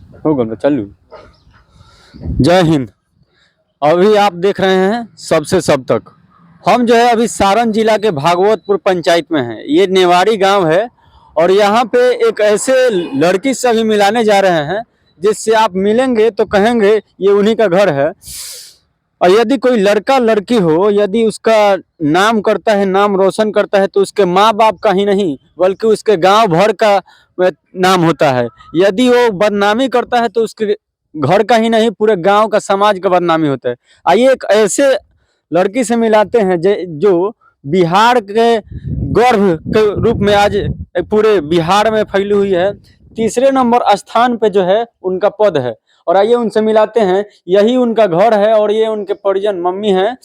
हो गया चालू। जय हिंद। अभी आप देख रहे हैं सबसे सब तक। हम जो है अभी सारण जिला के भागवतपुर पंचायत में हैं। ये नेवाड़ी गांव है और यहाँ पे एक ऐसे लड़की से अभी मिलाने जा रहे हैं जिससे आप मिलेंगे तो कहेंगे ये उन्हीं का घर है। और यदि कोई लड़का लड़की हो, यदि उसका नाम करता है, नाम रोशन करता है, तो उसके माँ बाप का ही नहीं बल्कि उसके गांव भर का नाम होता है। यदि वो बदनामी करता है तो उसके घर का ही नहीं पूरे गांव का, समाज का बदनामी होता है। आइए एक ऐसे लड़की से मिलाते हैं जो बिहार के गौरव के रूप में आज पूरे बिहार में फैली हुई है। तीसरे नंबर स्थान पे जो है उनका पद है। और आइए उनसे मिलाते हैं। यही उनका घर है और ये उनके परिजन मम्मी हैं।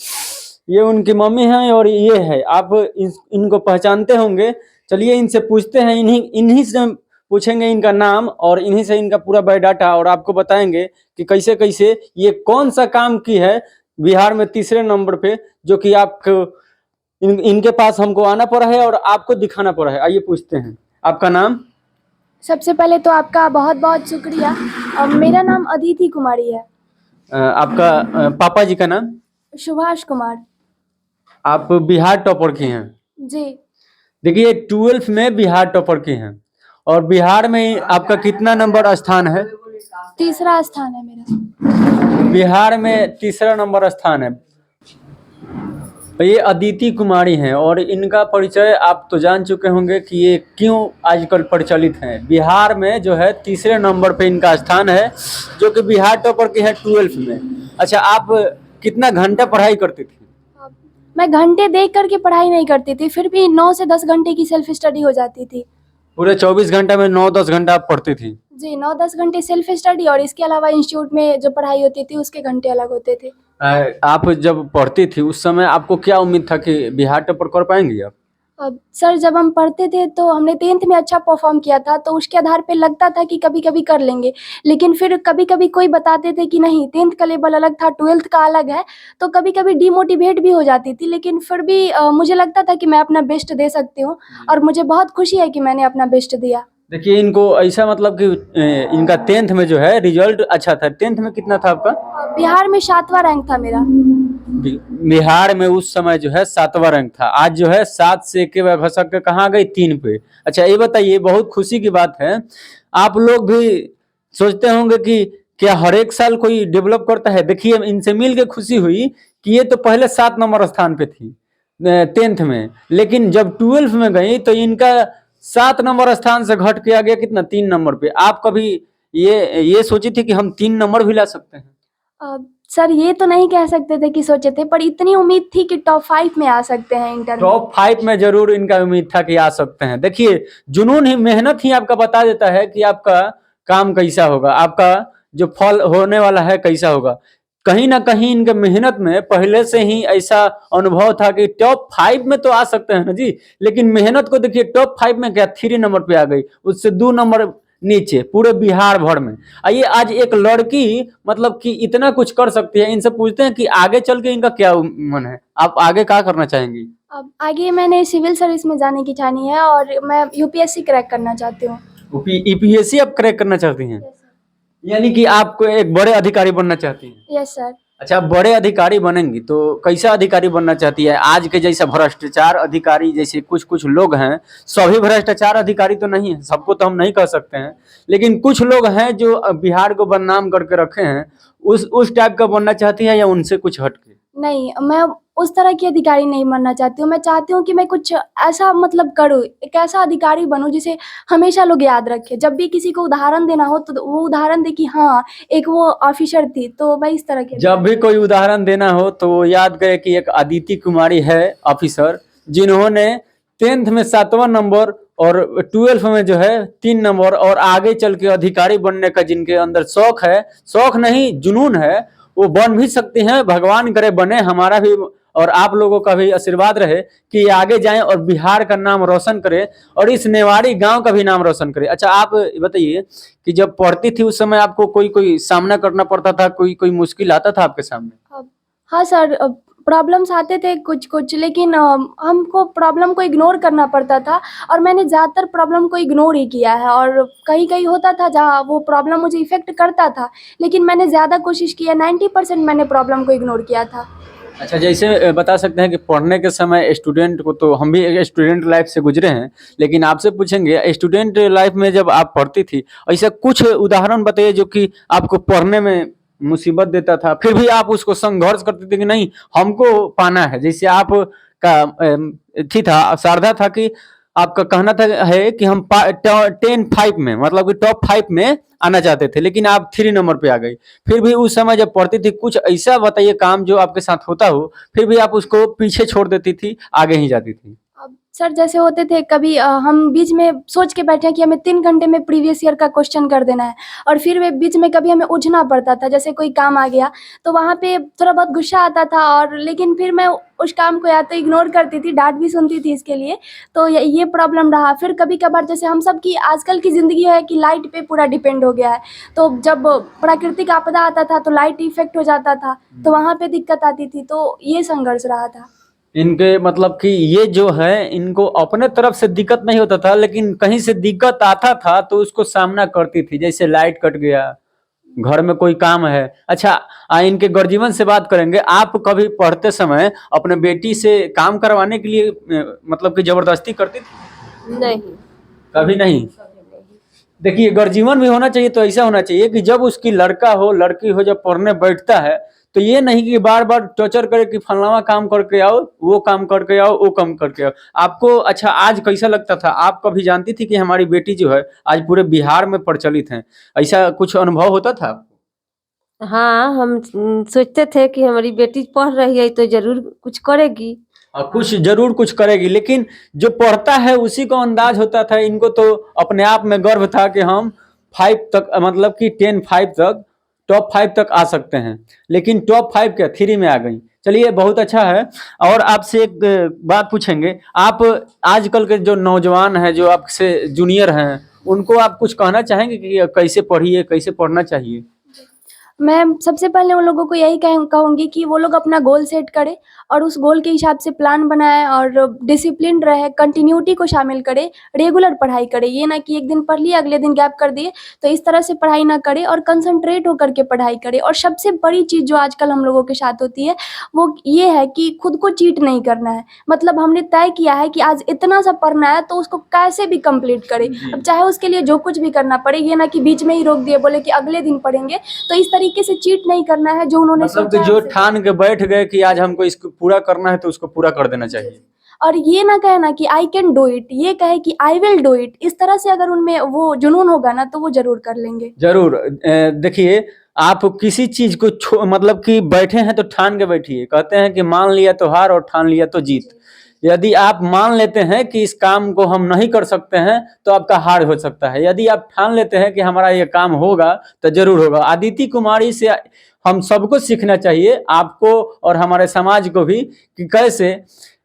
ये उनकी मम्मी हैं और ये है, आप इनको पहचानते होंगे। चलिए इनसे पूछते हैं, इन्हीं इन्हीं से पूछेंगे इनका नाम और इन्हीं से इनका पूरा बायोडाटा, और आपको बताएंगे कि कैसे कैसे ये कौन सा काम की है बिहार में तीसरे नंबर पे, जो कि आपको इनके पास हमको आना पड़ा है और आपको दिखाना पड़ा है। आइए पूछते हैं, आपका नाम? सबसे पहले तो आपका बहुत बहुत शुक्रिया। मेरा नाम अदिति कुमारी है। आपका पापा जी का नाम? सुभाष कुमार। आप बिहार टॉपर की हैं? जी। देखिए 12th में बिहार टॉपर की हैं। और बिहार में आपका कितना नंबर स्थान है? तीसरा स्थान है मेरा। बिहार में तीसरा नंबर स्थान है। ये अदिति कुमारी हैं और इनका परिचय आप तो जान चुके होंगे कि ये क्यों आजकल प्रचलित हैं। बिहार में जो है तीसरे नंबर पे इनका स्थान है, जो कि बिहार टॉपर की है 12th में। अच्छा, आप कितना घंटा पढ़ाई करती थी? मैं घंटे देख करके पढ़ाई नहीं करती थी, फिर भी 9 से 10 घंटे की सेल्फ स्टडी हो जाती थी। पूरे 24 घंटे में 9-10 घंटा आप पढ़ती थी? जी, 9-10 घंटे सेल्फ स्टडी और इसके अलावा इंस्टीट्यूट में जो पढ़ाई होती थी उसके घंटे अलग होते थे। आप जब पढ़ती थी उस समय आपको क्या उम्मीद था कि बिहार टॉपर कर पाएंगी आप? अब सर, जब हम पढ़ते थे तो हमने 10th में अच्छा परफॉर्म किया था, तो उसके आधार पे लगता था कि कभी कभी कर लेंगे। लेकिन फिर कभी कभी कोई बताते थे कि नहीं, 10th का लेवल अलग था, 12th का अलग है, तो कभी कभी डिमोटिवेट भी हो जाती थी। लेकिन फिर भी मुझे लगता था कि मैं अपना बेस्ट दे सकती हूँ और मुझे बहुत खुशी है कि मैंने अपना बेस्ट दिया। देखिए इनको ऐसा मतलब कि इनका 10th में जो है रिजल्ट अच्छा था। 10th में कितना था आपका? बिहार में 7वां रैंक था मेरा। बिहार में उस समय जो है 7वां रैंक था। आज जो है 7 से के घसक के कहाँ गई? 3 पे। अच्छा ये बताइए, बहुत खुशी की बात है, आप लोग भी सोचते होंगे कि क्या हर एक साल कोई डेवलप करता है? देखिए इनसे मिल के खुशी हुई कि ये तो पहले 7 नंबर स्थान पे थी 10th में, लेकिन जब 12th में गई तो इनका 7 नंबर स्थान से घट के आ गया कितना? 3 नंबर पे। आप कभी ये सोची थी कि हम 3 नंबर भी ला सकते हैं? सर, ये तो नहीं कह सकते थे कि सोचे थे, पर इतनी उम्मीद थी कि टॉप 5 में आ सकते हैं इंटर में। टॉप 5 में जरूर इनका उम्मीद था कि आ सकते हैं। देखिए जुनून ही, मेहनत ही आपका बता देता है कि आपका काम कैसा होगा, आपका जो फल होने वाला है कैसा होगा। कहीं ना कहीं इनके मेहनत में पहले से ही ऐसा अनुभव था कि टॉप 5 में तो आ सकते हैं ना जी। लेकिन मेहनत को देखिए, टॉप 5 में क्या 3 नंबर पे आ गई, उससे 2 नंबर नीचे पूरे बिहार भर में। आइए आज एक लड़की मतलब कि इतना कुछ कर सकती है, इनसे पूछते हैं कि आगे चल के इनका क्या मन है, आप आगे क्या करना चाहेंगी? अब आगे मैंने सिविल सर्विस में जाने की ठानी है और मैं यूपीएससी क्रैक करना चाहती हूँ। यूपीएससी आप क्रैक करना चाहती हैं? यानी कि आपको एक बड़े अधिकारी बनना चाहती हैं? Yes sir. अच्छा, बड़े अधिकारी बनेंगी तो कैसा अधिकारी बनना चाहती है? आज के जैसा भ्रष्टाचार अधिकारी जैसे कुछ कुछ लोग हैं, सभी भ्रष्टाचार अधिकारी तो नहीं है, सबको तो हम नहीं कह सकते हैं, लेकिन कुछ लोग हैं जो बिहार को बदनाम करके रखे हैं, उस टाइप का बनना चाहती है या उनसे कुछ हटके? नहीं, मैं उस तरह की अधिकारी नहीं बनना चाहती हूँ। मैं चाहती हूँ कि मैं कुछ ऐसा मतलब करूँ, एक ऐसा अधिकारी बनूँ जिसे हमेशा लोग याद रखें। जब भी किसी को उदाहरण देना हो तो वो उदाहरण दे कि हाँ, एक वो ऑफिसर थी, तो मैं इस तरह की। जब भी कोई उदाहरण देना हो तो वो याद करे कि एक अदिति कुमारी है ऑफिसर, जिन्होंने 10th में 7वां नंबर और 12th में जो है 3 नंबर, और आगे चल के अधिकारी बनने का जिनके अंदर शौक है, शौक नहीं जुनून है, वो बन भी सकते हैं। भगवान करे बने, हमारा भी और आप लोगों का भी आशीर्वाद रहे कि ये आगे जाएं और बिहार का नाम रोशन करे और इस नेवाड़ी गांव का भी नाम रोशन करे। अच्छा आप बताइए कि जब पढ़ती थी उस समय आपको कोई कोई सामना करना पड़ता था, कोई कोई मुश्किल आता था आपके सामने? हाँ सर, प्रॉब्लम्स आते थे कुछ-कुछ, लेकिन हमको प्रॉब्लम को इग्नोर करना पड़ता था और मैंने ज़्यादातर प्रॉब्लम को इग्नोर ही किया है। और कहीं-कहीं होता था जहाँ वो प्रॉब्लम मुझे इफ़ेक्ट करता था, लेकिन मैंने ज़्यादा कोशिश की है, 90% मैंने प्रॉब्लम को इग्नोर किया था। अच्छा, जैसे बता सकते हैं कि पढ़ने के समय स्टूडेंट को, तो हम भी एक स्टूडेंट लाइफ से गुजरे हैं, लेकिन आपसे पूछेंगे स्टूडेंट लाइफ में जब आप पढ़ती थी, ऐसा कुछ उदाहरण बताइए जो कि आपको पढ़ने में मुसीबत देता था, फिर भी आप उसको संघर्ष करते थे कि नहीं, हमको पाना है। जैसे आप का थी था सारधा था कि आपका कहना था है कि हम 10-5 में, मतलब कि टॉप 5 में आना चाहते थे, लेकिन आप 3 नंबर पे आ गई। फिर भी उस समय जब पढ़ती थी, कुछ ऐसा बताइए काम जो आपके साथ होता हो, फिर भी आप उसको पीछे छोड़ देती थी, आगे ही जाती थी? अब सर जैसे होते थे कभी हम बीच में सोच के बैठे हैं कि हमें 3 घंटे में प्रीवियस ईयर का क्वेश्चन कर देना है और फिर वे बीच में कभी हमें उलझना पड़ता था, जैसे कोई काम आ गया, तो वहाँ पे थोड़ा बहुत गुस्सा आता था और लेकिन फिर मैं उस काम को या तो इग्नोर करती थी, डाँट भी सुनती थी इसके लिए, तो ये प्रॉब्लम रहा। फिर कभी-कभार जैसे हम सब की आजकल की ज़िंदगी है कि लाइट पे पूरा डिपेंड हो गया है, तो जब प्राकृतिक आपदा आता था, तो लाइट इफ़ेक्ट हो जाता था, तो वहाँ पे दिक्कत आती थी, तो ये संघर्ष रहा था। इनके मतलब कि ये जो है, इनको अपने तरफ से दिक्कत नहीं होता था, लेकिन कहीं से दिक्कत आता था तो उसको सामना करती थी। जैसे लाइट कट गया, घर में कोई काम है। अच्छा, इनके गर्जीवन से बात करेंगे। आप कभी पढ़ते समय अपने बेटी से काम करवाने के लिए मतलब कि जबरदस्ती करती थी? नहीं। कभी नहीं। देखिए, गर्जीवन भी होना चाहिए, तो ऐसा होना चाहिए कि जब उसकी लड़का हो लड़की हो, जब पढ़ने बैठता है, तो ये नहीं कि बार बार टॉर्चर करे कि फलाना काम करके आओ, वो काम करके आओ, वो काम करके आओ। आपको अच्छा आज कैसा लगता था? आप कभी जानती थी कि हमारी बेटी जो है आज पूरे बिहार में प्रचलित है, ऐसा कुछ अनुभव होता था आपको? हाँ, हम सोचते थे कि हमारी बेटी पढ़ रही है तो ज़रूर कुछ करेगी। कुछ जरूर कुछ करेगी, लेकिन जो पढ़ता है उसी को अंदाज होता था। इनको तो अपने आप में गर्व था कि हम 5 तक, मतलब कि 10-5 तक, टॉप 5 तक आ सकते हैं, लेकिन टॉप 5 क्या 3 में आ गई। चलिए, बहुत अच्छा है। और आपसे एक बात पूछेंगे। आप आजकल के जो नौजवान हैं, जो आपसे जूनियर हैं, उनको आप कुछ कहना चाहेंगे कि कैसे पढ़िए, कैसे पढ़ना चाहिए? मैं सबसे पहले उन लोगों को यही कहूँगी कि वो लोग अपना गोल सेट करें और उस गोल के हिसाब से प्लान बनाएँ और डिसिप्लिन्ड रहें, कंटिन्यूटी को शामिल करें, रेगुलर पढ़ाई करें। ये ना कि एक दिन पढ़ लिया, अगले दिन गैप कर दिए, तो इस तरह से पढ़ाई ना करें और कंसंट्रेट होकर के पढ़ाई करें। और सबसे बड़ी चीज़ जो आजकल हम लोगों के साथ होती है, वो ये है कि खुद को चीट नहीं करना है। मतलब हमने तय किया है कि आज इतना सा पढ़ना है, तो उसको कैसे भी कंप्लीट करें। अब चाहे उसके लिए जो कुछ भी करना पड़े, ये ना कि बीच में ही रोक दिए, बोले कि अगले दिन पढ़ेंगे, तो इस तरीके से चीट नहीं करना है जो उन्होंने मतलब कि सोचा है जो उसे। ठान के बैठ गए कि आज हमको इसको पूरा करना है, तो उसको पूरा कर देना चाहिए। और ये ना कहे ना कि आई कैन डू इट, ये कहे कि आई विल डू इट। इस तरह से अगर उनमें वो जुनून होगा ना, तो वो ज़रूर कर लेंगे। ज़रूर। देखिए, आप किसी चीज़ को मतलब कि बैठे हैं तो ठान के बैठिए। कहते हैं कि मान लिया तो हार और ठान लिया तो जीत। यदि आप मान लेते हैं कि इस काम को हम नहीं कर सकते हैं, तो आपका हार हो सकता है। यदि आप ठान लेते हैं कि हमारा ये काम होगा, तो ज़रूर होगा। अदिति कुमारी से हम सबको सीखना चाहिए, आपको और हमारे समाज को भी, कि कैसे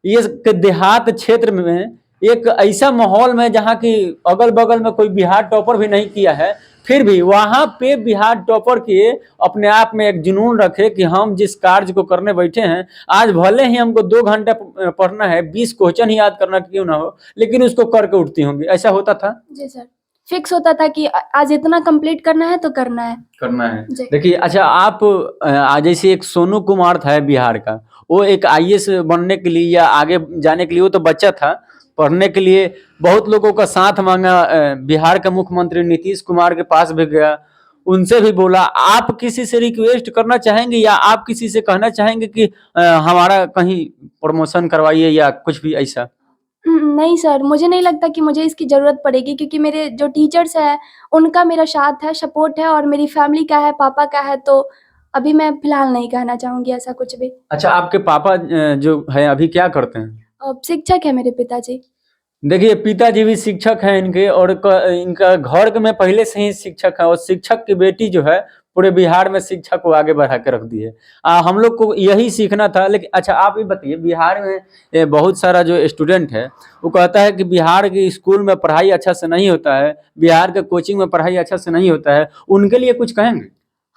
ये देहात क्षेत्र में एक ऐसा माहौल में जहाँ की अगल-बगल में कोई बिहार टॉपर भी नहीं किया है, फिर भी वहाँ पे बिहार टॉपर किए, अपने आप में एक जुनून रखे कि हम जिस कार्य को करने बैठे हैं, आज भले ही हमको 2 घंटा पढ़ना है, 20 क्वेश्चन ही याद करना क्यों ना हो, लेकिन उसको करके उठती होंगी। ऐसा होता था? जी सर, फिक्स होता था कि आज इतना कंप्लीट करना है तो करना है। करना है। जी। देखिए, अच्छा, आप जैसे एक सोनू कुमार था बिहार का, वो एक आईएएस बनने के लिए या आगे जाने के लिए, वो तो बच्चा था, पढ़ने के लिए बहुत लोगों का साथ मांगा। बिहार के मुख्यमंत्री नीतीश कुमार के पास भी गया, उनसे भी बोला। आप किसी से रिक्वेस्ट करना चाहेंगे या आप किसी से कहना चाहेंगे कि हमारा कहीं प्रमोशन करवाइए या कुछ भी ऐसा? नहीं सर, मुझे नहीं लगता कि मुझे इसकी ज़रूरत पड़ेगी, क्योंकि मेरे जो टीचर्स हैं, उनका मेरा साथ है, सपोर्ट है और मेरी फैमिली का है, पापा का है, तो अभी मैं फ़िलहाल नहीं कहना चाहूँगी ऐसा कुछ भी। अच्छा, आपके पापा जो है अभी क्या करते हैं? शिक्षक है मेरे पिताजी। देखिए, पिताजी भी शिक्षक हैं इनके, और इनका घर में पहले से ही शिक्षक है, और शिक्षक की बेटी जो है पूरे बिहार में शिक्षा को आगे बढ़ा के रख दी है। हम लोग को यही सीखना था। लेकिन अच्छा, आप ये बताइए, बिहार में बहुत सारा जो स्टूडेंट है, वो कहता है कि बिहार के स्कूल में पढ़ाई अच्छा से नहीं होता है, बिहार के कोचिंग में पढ़ाई अच्छा से नहीं होता है, उनके लिए कुछ कहेंगे?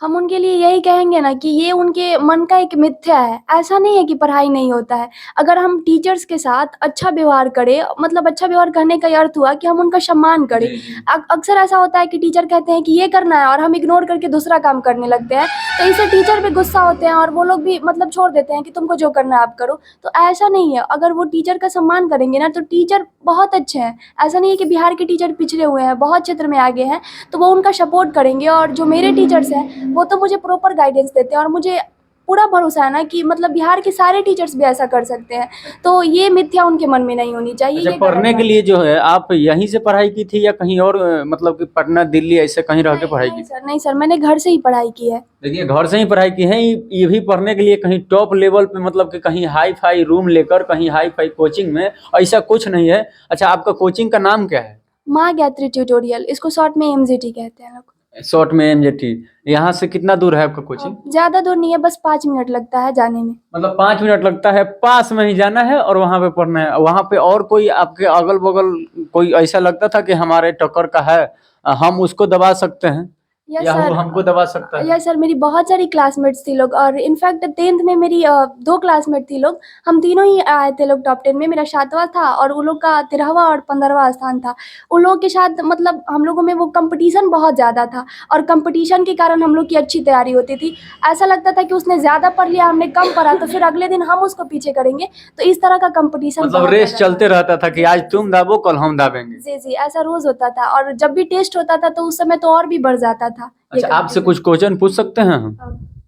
हम उनके लिए यही कहेंगे ना कि ये उनके मन का एक मिथ्या है। ऐसा नहीं है कि पढ़ाई नहीं होता है। अगर हम टीचर्स के साथ अच्छा व्यवहार करें, मतलब अच्छा व्यवहार करने का ये अर्थ हुआ कि हम उनका सम्मान करें। जी, जी। अक्सर ऐसा होता है कि टीचर कहते हैं कि ये करना है और हम इग्नोर करके दूसरा काम करने लगते हैं। तो इससे टीचर भी गुस्सा होते हैं और वो लोग भी मतलब छोड़ देते हैं कि तुमको जो करना है आप करो। तो ऐसा नहीं है, अगर वो टीचर का सम्मान करेंगे ना तो टीचर बहुत अच्छे हैं। ऐसा नहीं है कि बिहार के टीचर पिछड़े हुए हैं, बहुत क्षेत्र में आगे हैं, तो वो उनका सपोर्ट करेंगे। और जो मेरे टीचर्स हैं वो तो मुझे प्रॉपर गाइडेंस देते हैं और मुझे पूरा भरोसा है ना कि मतलब बिहार के सारे टीचर्स भी ऐसा कर सकते हैं। तो ये मिथ्या उनके मन में नहीं होनी चाहिए। अच्छा, ये गलत पढ़ने बात के है। लिए जो है आप यहीं से पढ़ाई की थी या कहीं और, मतलब कि पटना, दिल्ली ऐसे कहीं रह के पढ़ाई की नहीं थी? सर, नहीं सर, मैंने घर से ही पढ़ाई की है। देखिए, घर से ही पढ़ाई की है, ये भी पढ़ने के लिए कहीं टॉप लेवल पे, मतलब कि कहीं हाई फाई रूम लेकर, कहीं हाई फाई कोचिंग में, ऐसा कुछ नहीं है। अच्छा, आपका कोचिंग का नाम क्या है? माँ गायत्री ट्यूटोरियल, इसको शॉर्ट में एमजीटी कहते हैं लोग। शॉर्ट में एमजेटी। यहाँ से कितना दूर है आपका कोचिंग? ज़्यादा दूर नहीं है, बस 5 मिनट लगता है जाने में। मतलब 5 मिनट लगता है, पास में ही जाना है और वहाँ पे पढ़ना है। वहाँ पे और कोई आपके अगल बगल कोई ऐसा लगता था कि हमारे टक्कर का है, हम उसको दबा सकते हैं यस या वो सर। हमको दबा सकता है? यस सर, मेरी बहुत सारी क्लासमेट्स थी लोग, और इनफैक्ट 10th में मेरी 2 क्लासमेट थी लोग। हम तीनों ही आए थे लोग टॉप 10 में। मेरा 7वां था और उन लोग का 13वां और 15वां स्थान था। उन लोगों के साथ मतलब हम लोगों में वो कंपटीशन बहुत ज़्यादा था और कंपटीशन के कारण हम लोग की अच्छी तैयारी होती थी। ऐसा लगता था कि उसने ज़्यादा पढ़ लिया, हमने कम पढ़ा, तो फिर अगले दिन हम उसको पीछे करेंगे। तो इस तरह का कंपटीशन मतलब बहुत रेस ज़्यादा चलते था। रहता था कि आज तुम दाबो, कल हम दाबेंगे। जी, जी, ऐसा रोज़ होता था और जब भी टेस्ट होता था तो उस समय तो और भी बढ़ जाता था ये अच्छा, आपसे कंपटीशन। कुछ क्वेश्चन पूछ सकते हैं हम?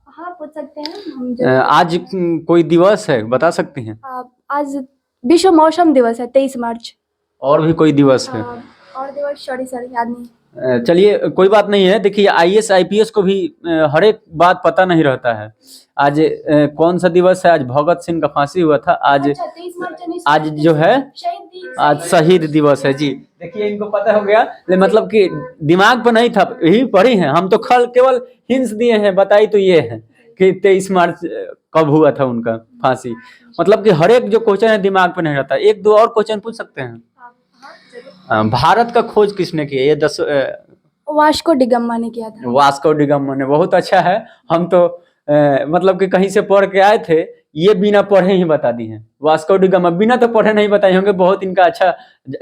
हाँ, पूछ सकते हैं। हम ज़रूर आज कोई दिवस है, बता सकती हैं? आज विश्व मौसम दिवस है, 23 मार्च। और भी कोई दिवस है? और दिवस सॉरी सर, याद नहीं। चलिए, कोई बात नहीं है। देखिए, आईएएस आईपीएस को भी हर एक बात पता नहीं रहता है। आज कौन सा दिवस है? आज भगत सिंह का फांसी हुआ था। आज अच्छा, 23 मार्च आज जो है, आज शहीद दिवस है जी। देखिए, इनको पता हो गया, मतलब कि दिमाग पर नहीं था, यही पढ़ी है हम तो। केवल हिंट्स दिए हैं, बताई तो ये है कि 23 मार्च कब हुआ था उनका फांसी। मतलब कि हर एक जो क्वेश्चन है दिमाग पे नहीं रहता। एक दो और क्वेश्चन पूछ सकते हैं? भारत का खोज किसने किया? ये 10 वास्को डिगम्मा ने किया था। वास्को डिगामा ने। बहुत अच्छा है। हम तो मतलब कि कहीं से पढ़ के आए थे, ये बिना पढ़े ही बता दी हैं। वास्को डिगामा बिना तो पढ़े नहीं बताए होंगे। बहुत इनका अच्छा,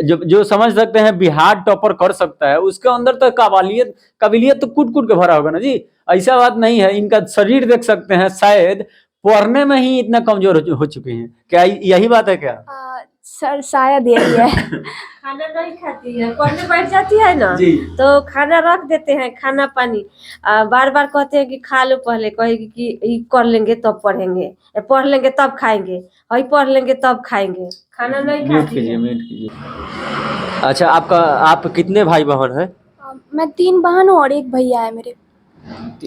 जो जो समझ सकते हैं बिहार टॉपर कर सकता है, उसके अंदर तो काबिलियत काबिलियत तो कूट कूट के भरा होगा ना जी। ऐसा बात नहीं है। इनका शरीर देख सकते हैं, शायद पढ़ने में ही इतना कमजोर हो चुके हैं। क्या यही बात है क्या? सर शायद यही है। खाना नहीं खाती है, पढ़ने बैठ जाती है ना जी। तो खाना रख देते हैं, खाना पानी बार बार कहते हैं कि खा लो, पहले कहेगी कि ये कर लेंगे तब पढ़ेंगे, पढ़ लेंगे तब खाएंगे, और पढ़ लेंगे तब खाएंगे, खाना नहीं म्यूट खाती कीजिए, है। म्यूट कीजिए। अच्छा, आप कितने भाई बहन हैं? मैं 3 बहन हूँ और 1 भैया है मेरे।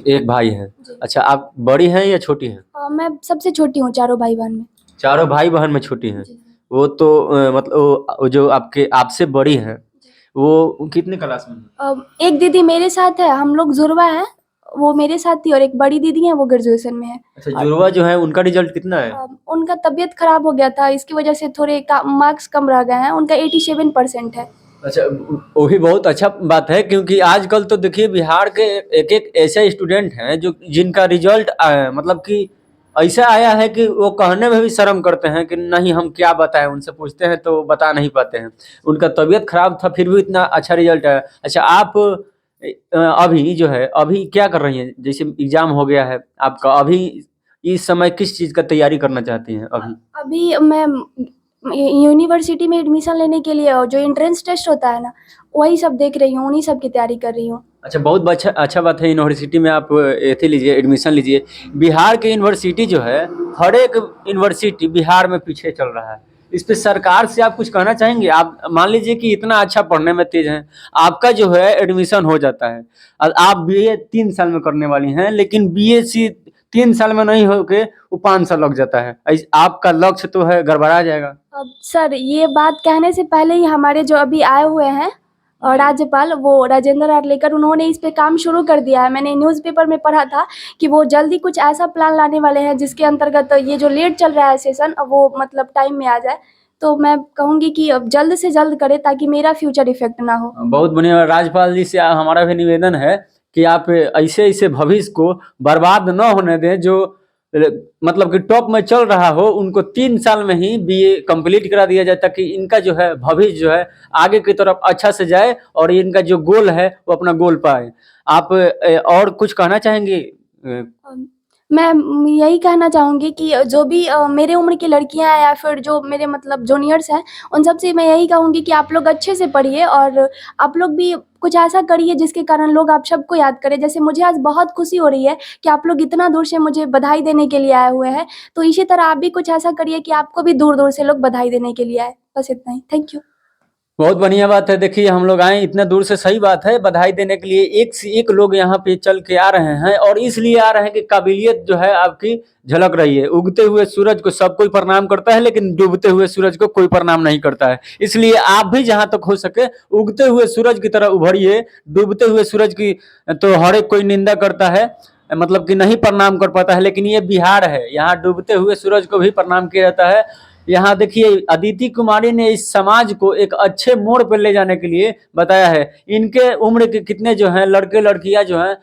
एक भाई है। जी। अच्छा, आप बड़ी हैं या छोटी हैं? मैं सबसे छोटी हूँ चारों भाई बहन में। चारों भाई बहन में छोटी हैं। जी। वो तो मतलब वो जो आपके आपसे बड़ी हैं, वो कितने क्लास में हैं? एक दीदी मेरे साथ है, हम लोग जुड़वा हैं, वो मेरे साथ थी, और एक बड़ी दीदी है, वो ग्रेजुएशन में है। अच्छा, जुड़वा जो है उनका रिजल्ट कितना है? उनका तबीयत खराब हो गया था, इसकी वजह से थोड़े मार्क्स कम रह गए हैं। उनका 87% है। अच्छा, वो भी बहुत अच्छा बात है, क्योंकि आजकल तो देखिए बिहार के एक एक ऐसे स्टूडेंट हैं जो जिनका रिजल्ट मतलब कि ऐसा आया है कि वो कहने में भी शर्म करते हैं कि नहीं हम क्या बताएं। उनसे पूछते हैं तो बता नहीं पाते हैं। उनका तबीयत खराब था, फिर भी इतना अच्छा रिजल्ट आया। अच्छा, आप अभी जो है, अभी क्या कर रही हैं? जैसे एग्जाम हो गया है आपका, अभी इस समय किस चीज़ का तैयारी करना चाहती हैं अभी? अभी मैं यूनिवर्सिटी में एडमिशन लेने के लिए जो एंट्रेंस टेस्ट होता है ना, वही सब देख रही हूँ, उन्हीं सब की तैयारी कर रही हूँ। अच्छा, बहुत अच्छा बात है। यूनिवर्सिटी में आप एथी लीजिए, एडमिशन लीजिए। बिहार की यूनिवर्सिटी जो है, हर एक यूनिवर्सिटी बिहार में पीछे चल रहा है। इस पे सरकार से आप कुछ कहना चाहेंगे? आप मान लीजिए कि इतना अच्छा पढ़ने में तेज हैं, आपका जो है एडमिशन हो जाता है और आप बीए 3 साल में करने वाली हैं, लेकिन बीएससी 3 साल में नहीं होके वो 5 साल लग जाता है। आपका लक्ष्य तो है, गड़बड़ा जाएगा। अब सर, ये बात कहने से पहले ही हमारे जो अभी आए हुए हैं और राज्यपाल, वो राजेंद्र आर्लेकर, उन्होंने इस पे काम शुरू कर दिया है। मैंने न्यूज़पेपर में पढ़ा था कि वो जल्दी कुछ ऐसा प्लान लाने वाले हैं जिसके अंतर्गत ये जो लेट चल रहा है सेशन, वो मतलब टाइम में आ जाए। तो मैं कहूँगी कि अब जल्द से जल्द करें ताकि मेरा फ्यूचर इफेक्ट ना हो। बहुत बढ़िया। राज्यपाल जी से हमारा भी निवेदन है कि आप ऐसे ऐसे भविष्य को बर्बाद न होने दें। जो मतलब कि टॉप में चल रहा हो उनको 3 साल में ही बीए कंप्लीट करा दिया जाए, ताकि इनका जो है भविष्य जो है आगे की तरफ अच्छा से जाए और इनका जो गोल है वो अपना गोल पाए। आप और कुछ कहना चाहेंगे? मैं यही कहना चाहूँगी कि जो भी मेरे उम्र की लड़कियाँ हैं या फिर जो मेरे मतलब जूनियर्स हैं, उन सब से मैं यही कहूँगी कि आप लोग अच्छे से पढ़िए और आप लोग भी कुछ ऐसा करिए जिसके कारण लोग आप सबको याद करें। जैसे मुझे आज बहुत खुशी हो रही है कि आप लोग इतना दूर से मुझे बधाई देने के लिए आए हुए हैं, तो इसी तरह आप भी कुछ ऐसा करिए कि आपको भी दूर-दूर से लोग बधाई देने के लिए आए। बस इतना ही। Thank you. बहुत बढ़िया बात है। देखिए हम लोग आए इतने दूर से, सही बात है, बधाई देने के लिए एक से एक लोग यहाँ पे चल के आ रहे हैं और इसलिए आ रहे हैं कि काबिलियत जो है आपकी झलक रही है। उगते हुए सूरज को सब कोई प्रणाम करता है, लेकिन डूबते हुए सूरज को कोई प्रणाम नहीं करता है। इसलिए आप भी जहाँ तक हो सके उगते हुए सूरज की तरह उभरिए। डूबते हुए सूरज की तो हर एक कोई निंदा करता है, मतलब कि नहीं प्रणाम कर पाता है, लेकिन ये बिहार है, यहाँ डूबते हुए सूरज को भी प्रणाम किया जाता है। यहाँ देखिए अदिति कुमारी ने इस समाज को एक अच्छे मोड़ पर ले जाने के लिए बताया है। इनके उम्र के कितने जो हैं लड़के लड़कियां जो हैं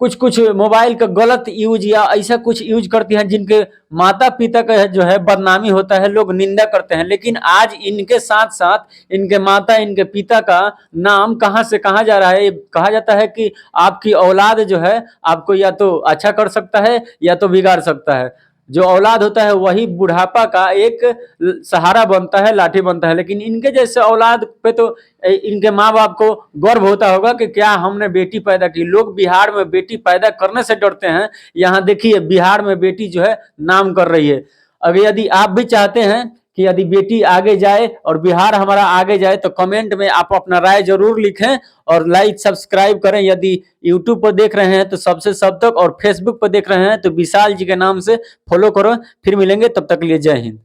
कुछ कुछ मोबाइल का गलत यूज या ऐसा कुछ यूज करती हैं जिनके माता पिता का जो है बदनामी होता है, लोग निंदा करते हैं। लेकिन आज इनके साथ साथ इनके माता इनके पिता का नाम कहाँ से कहाँ जा रहा है। ये कहा जाता है कि आपकी औलाद जो है आपको या तो अच्छा कर सकता है या तो बिगाड़ सकता है। जो औलाद होता है वही बुढ़ापा का एक सहारा बनता है, लाठी बनता है। लेकिन इनके जैसे औलाद पे तो इनके माँ बाप को गर्व होता होगा कि क्या हमने बेटी पैदा की। लोग बिहार में बेटी पैदा करने से डरते हैं, यहाँ देखिए बिहार में बेटी जो है नाम कर रही है। अगर यदि आप भी चाहते हैं कि यदि बेटी आगे जाए और बिहार हमारा आगे जाए तो कमेंट में आप अपना राय जरूर लिखें और लाइक सब्सक्राइब करें। यदि यूट्यूब पर देख रहे हैं तो सबसे सब तक, और फेसबुक पर देख रहे हैं तो विशाल जी के नाम से फॉलो करो। फिर मिलेंगे, तब तक के लिए जय हिंद।